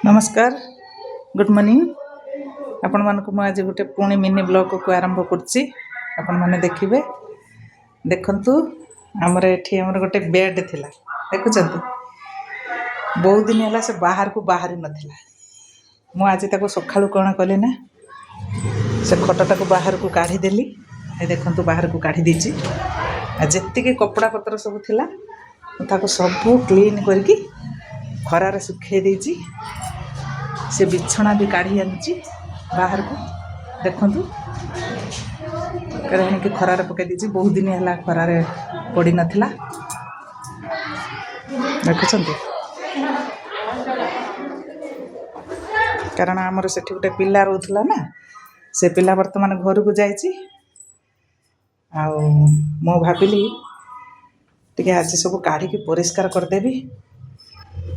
नमस्कार good morning आपण मानक मु आज गोटे पुणी मिनी ब्लॉग को आरंभ करछि आपण माने देखिबे देखंतु हमर एठी हमर गोटे बेड थिला देखुचंतु बहुत दिन हला से बाहर को बाहरी नथिला मु आज ताको सखाळु कोन कले ना से खटटा को बाहर को काढी देली ए देखंतु बाहर को काढी दीची आ जेत्ती के कपड़ा पत्र सब थिला ताको सब क्लीन करके खरा रे सुखे देची से बिछना भी काढ़ी आनी बाहर को देखु कहीं कि खरार पकई दीची बहुत दिन है खरार पड़ी नाला देखुं कारण आमर से गोटे पिला रोला ना से पिला बर्तमान घर को जाइए मु भाविली टे आज सब काढ़ी परिष्कार करदेवी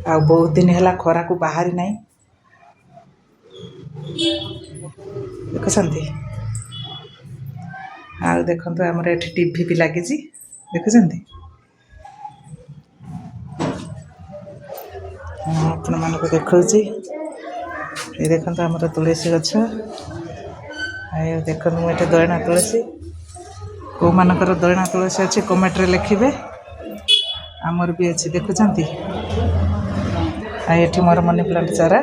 आ बहुत दिन है खरा को बाहरी ना देखुं आ देखु आमर ये टीवी भी लगी देखुं आपण मान देखा ये देखो आमर तुलसी गछ देख मुझे दयना तुलसी कौ मानकर दयना तुलसी अच्छे कमेंट रे लिखिबे आमर भी अच्छी देखुं ये मोर मनी प्लांट चारा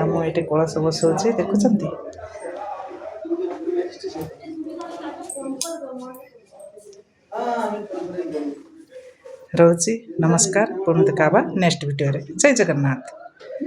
मुझे कलश बसाऊँ देखुं रोची नमस्कार पुणी देखा नेक्स्ट वीडियो रे जय जगन्नाथ।